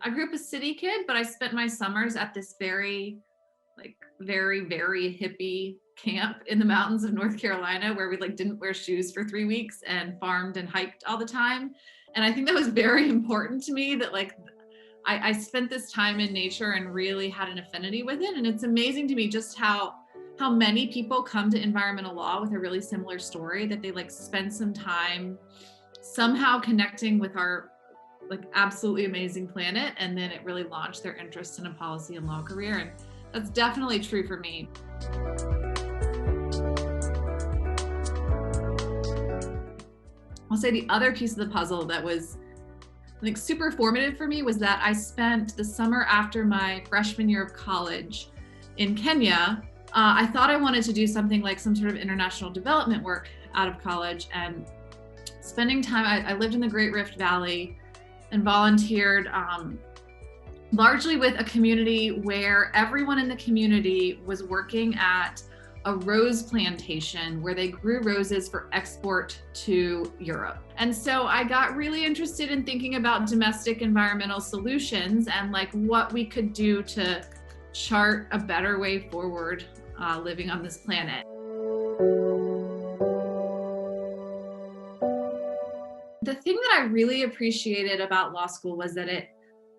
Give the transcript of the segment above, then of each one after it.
I grew up a city kid, but I spent my summers at this very, very hippie camp in the mountains of North Carolina where we like didn't wear shoes for 3 weeks and farmed and hiked all the time. And I think that was very important to me that like I spent this time in nature and really had an affinity with it. And it's amazing to me just how many people come to environmental law with a really similar story, that they like spend some time somehow connecting with our like absolutely amazing planet, and then it really launched their interest in a policy and law career. And that's definitely true for me. I'll say the other piece of the puzzle that was I think super formative for me was that I spent the summer after my freshman year of college in Kenya. I thought I wanted to do something like some sort of international development work out of college, and spending time, I lived in the Great Rift Valley and volunteered largely with a community where everyone in the community was working at a rose plantation where they grew roses for export to Europe. And so I got really interested in thinking about domestic environmental solutions and like what we could do to chart a better way forward living on this planet. The thing that I really appreciated about law school was that it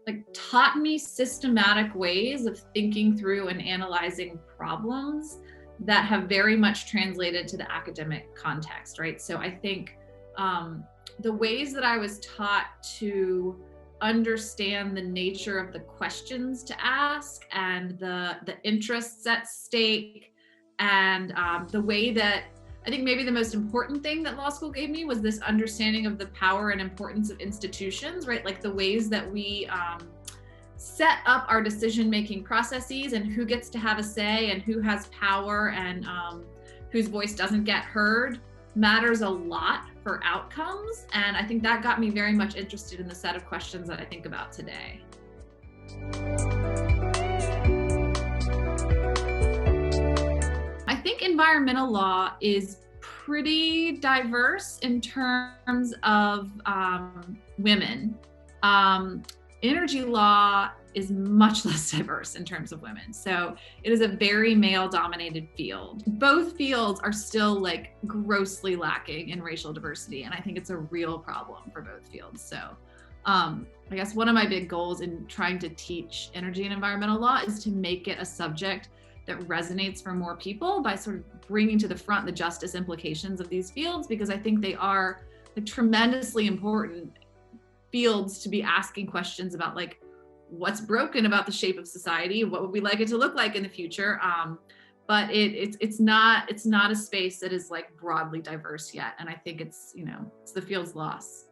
like taught me systematic ways of thinking through and analyzing problems that have very much translated to the academic context, right? So I think the ways that I was taught to understand the nature of the questions to ask and the interests at stake, and the way that I think maybe the most important thing that law school gave me was this understanding of the power and importance of institutions, right? Like the ways that we set up our decision-making processes and who gets to have a say and who has power and whose voice doesn't get heard matters a lot for outcomes. And I think that got me very much interested in the set of questions that I think about today. I think environmental law is pretty diverse in terms of women. Energy law is much less diverse in terms of women. So it is a very male-dominated field. Both fields are still like grossly lacking in racial diversity, and I think it's a real problem for both fields. So I guess one of my big goals in trying to teach energy and environmental law is to make it a subject that resonates for more people by sort of bringing to the front the justice implications of these fields, because I think they are like tremendously important fields to be asking questions about like what's broken about the shape of society, what would we like it to look like in the future, but it's not a space that is like broadly diverse yet, and I think it's the field's loss.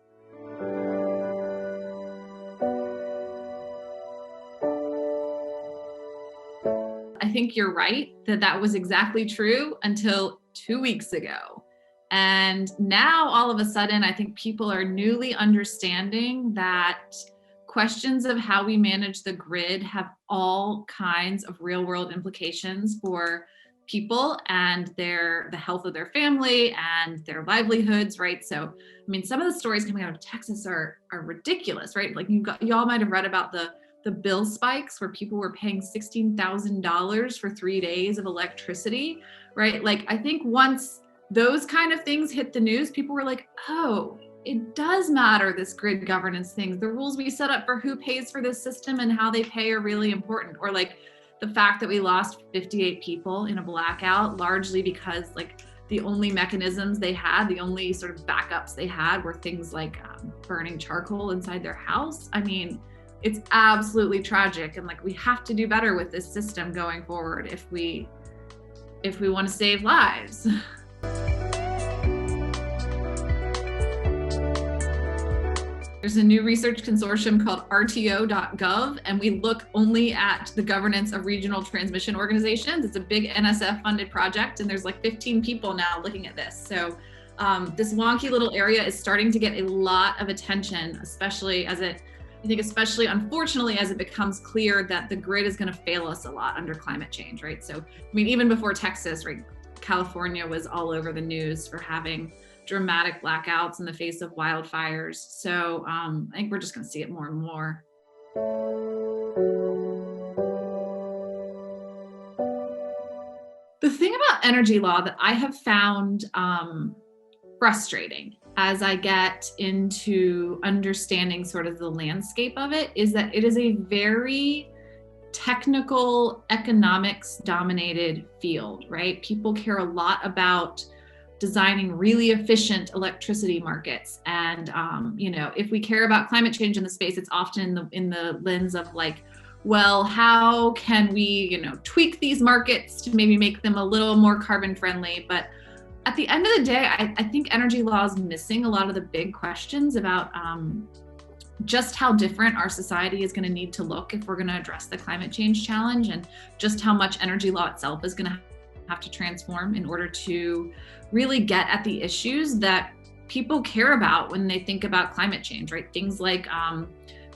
I think you're right that was exactly true until 2 weeks ago. And now all of a sudden, I think people are newly understanding that questions of how we manage the grid have all kinds of real world implications for people and the health of their family and their livelihoods, right? So, I mean, some of the stories coming out of Texas are ridiculous, right? Like y'all might have read about the bill spikes where people were paying $16,000 for 3 days of electricity, right? Like, I think once those kind of things hit the news, people were like, oh, it does matter, this grid governance thing. The rules we set up for who pays for this system and how they pay are really important. Or like the fact that we lost 58 people in a blackout, largely because like the only mechanisms they had, the only sort of backups they had were things like burning charcoal inside their house. I mean, it's absolutely tragic. And like, we have to do better with this system going forward if we want to save lives. There's a new research consortium called RTO.gov, and we look only at the governance of regional transmission organizations. It's a big NSF funded project, and there's like 15 people now looking at this. So this wonky little area is starting to get a lot of attention, especially unfortunately, as it becomes clear that the grid is going to fail us a lot under climate change, right? So, I mean, even before Texas, right, California was all over the news for having dramatic blackouts in the face of wildfires. So I think we're just going to see it more and more. The thing about energy law that I have found frustrating as I get into understanding sort of the landscape of it is that it is a very technical, economics dominated field, right? People care a lot about designing really efficient electricity markets. And, if we care about climate change in the space, it's often in the lens of like, well, how can we, tweak these markets to maybe make them a little more carbon friendly? But at the end of the day, I think energy law is missing a lot of the big questions about just how different our society is going to need to look if we're going to address the climate change challenge, and just how much energy law itself is going to have to transform in order to really get at the issues that people care about when they think about climate change, right? Things like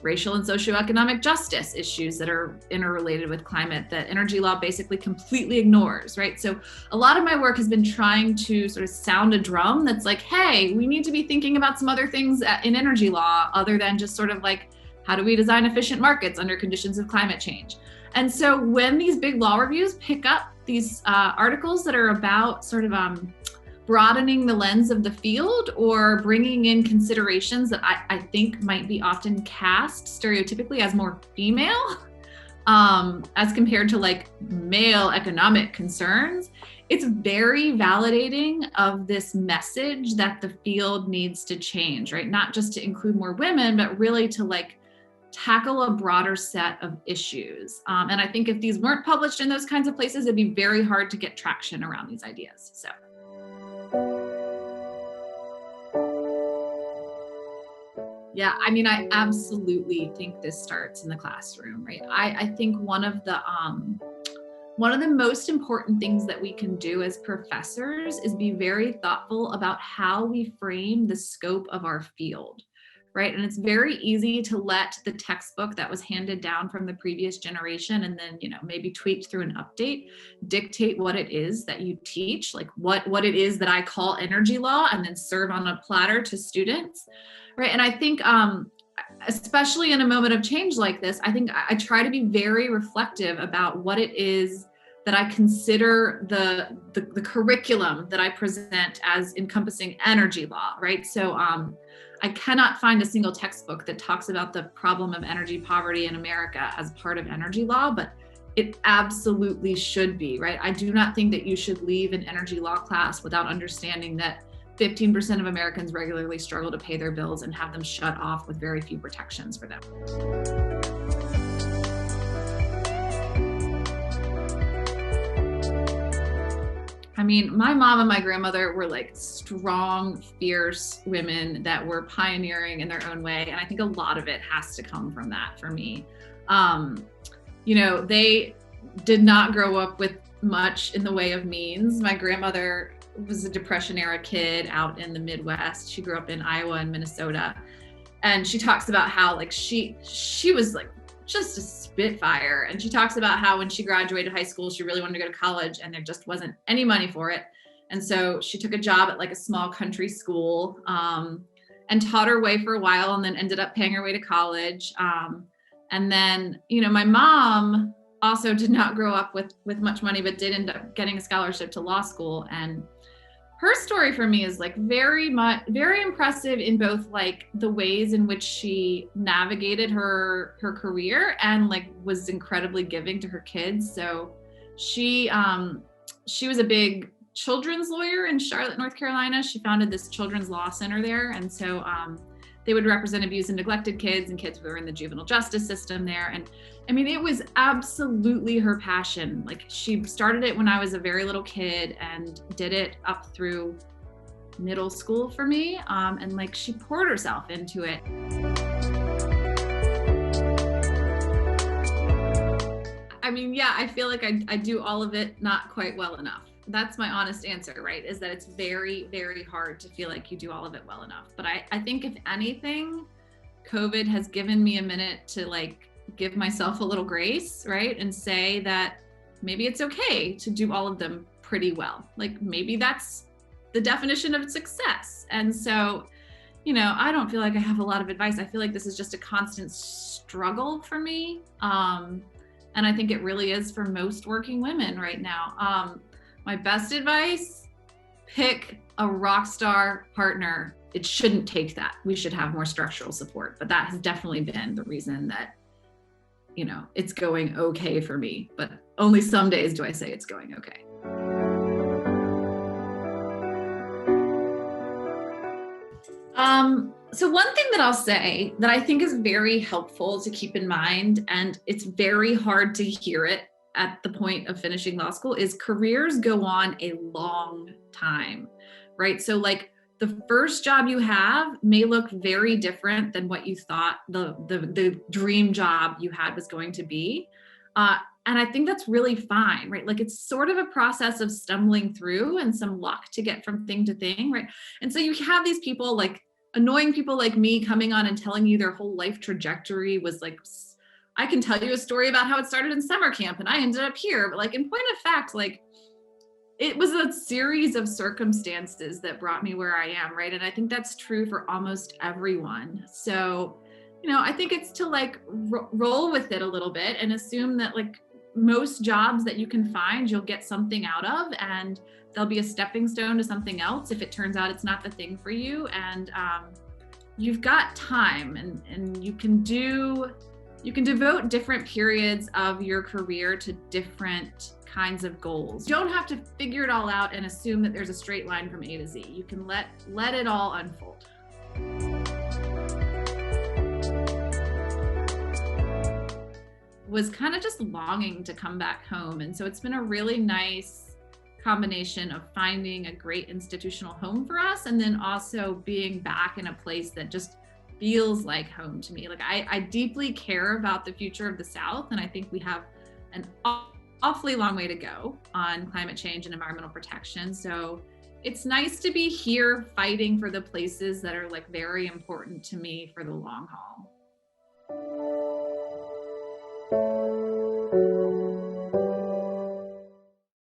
racial and socioeconomic justice issues that are interrelated with climate that energy law basically completely ignores, right? So a lot of my work has been trying to sort of sound a drum that's like, hey, we need to be thinking about some other things in energy law other than just sort of like, how do we design efficient markets under conditions of climate change? And so when these big law reviews pick up these articles that are about sort of broadening the lens of the field or bringing in considerations that I think might be often cast stereotypically as more female, as compared to like male economic concerns, it's very validating of this message that the field needs to change, right? Not just to include more women, but really to like tackle a broader set of issues. And I think if these weren't published in those kinds of places, it'd be very hard to get traction around these ideas. So. Yeah, I mean, I absolutely think this starts in the classroom, right? I think one of the most important things that we can do as professors is be very thoughtful about how we frame the scope of our field, right? And it's very easy to let the textbook that was handed down from the previous generation and then, maybe tweaked through an update, dictate what it is that you teach, like what it is that I call energy law, and then serve on a platter to students. Right. And I think, especially in a moment of change like this, I think I try to be very reflective about what it is that I consider the curriculum that I present as encompassing energy law. Right. So I cannot find a single textbook that talks about the problem of energy poverty in America as part of energy law, but it absolutely should be. Right. I do not think that you should leave an energy law class without understanding that 15% of Americans regularly struggle to pay their bills and have them shut off with very few protections for them. I mean, my mom and my grandmother were like strong, fierce women that were pioneering in their own way. And I think a lot of it has to come from that for me. They did not grow up with much in the way of means. My grandmother was a Depression era kid out in the Midwest. She grew up in Iowa and Minnesota. And she talks about how like she was like just a spitfire. And she talks about how when she graduated high school, she really wanted to go to college and there just wasn't any money for it. And so she took a job at like a small country school and taught her way for a while and then ended up paying her way to college. And then, my mom also did not grow up with much money, but did end up getting a scholarship to law school. And her story for me is like very impressive in both like the ways in which she navigated her career and like was incredibly giving to her kids. So she was a big children's lawyer in Charlotte, North Carolina. She founded this children's law center there. And so they would represent abused and neglected kids and kids who were in the juvenile justice system there. And I mean, it was absolutely her passion. Like she started it when I was a very little kid and did it up through middle school for me. And like she poured herself into it. I mean, yeah, I feel like I do all of it not quite well enough. That's my honest answer, right? Is that it's very, very hard to feel like you do all of it well enough. But I think if anything, COVID has given me a minute to like give myself a little grace, right? And say that maybe it's okay to do all of them pretty well. Like maybe that's the definition of success. And so, I don't feel like I have a lot of advice. I feel like this is just a constant struggle for me. And I think it really is for most working women right now. My best advice, pick a rock star partner. It shouldn't take that. We should have more structural support, but that has definitely been the reason that, it's going okay for me, but only some days do I say it's going okay. So one thing that I'll say that I think is very helpful to keep in mind, and it's very hard to hear it at the point of finishing law school, is careers go on a long time, right? So like the first job you have may look very different than what you thought the dream job you had was going to be. And I think that's really fine, right? Like it's sort of a process of stumbling through and some luck to get from thing to thing, right? And so you have these people, like annoying people like me, coming on and telling you their whole life trajectory was like, I can tell you a story about how it started in summer camp and I ended up here. But like in point of fact, like it was a series of circumstances that brought me where I am, right? And I think that's true for almost everyone. So, I think it's to like roll with it a little bit and assume that like most jobs that you can find, you'll get something out of, and there'll be a stepping stone to something else if it turns out it's not the thing for you. And you've got time, and you can devote different periods of your career to different kinds of goals. You don't have to figure it all out and assume that there's a straight line from A to Z. You can let it all unfold. Was kind of just longing to come back home. And so it's been a really nice combination of finding a great institutional home for us, and then also being back in a place that just feels like home to me. Like I deeply care about the future of the South, and I think we have an awfully long way to go on climate change and environmental protection. So it's nice to be here fighting for the places that are like very important to me for the long haul.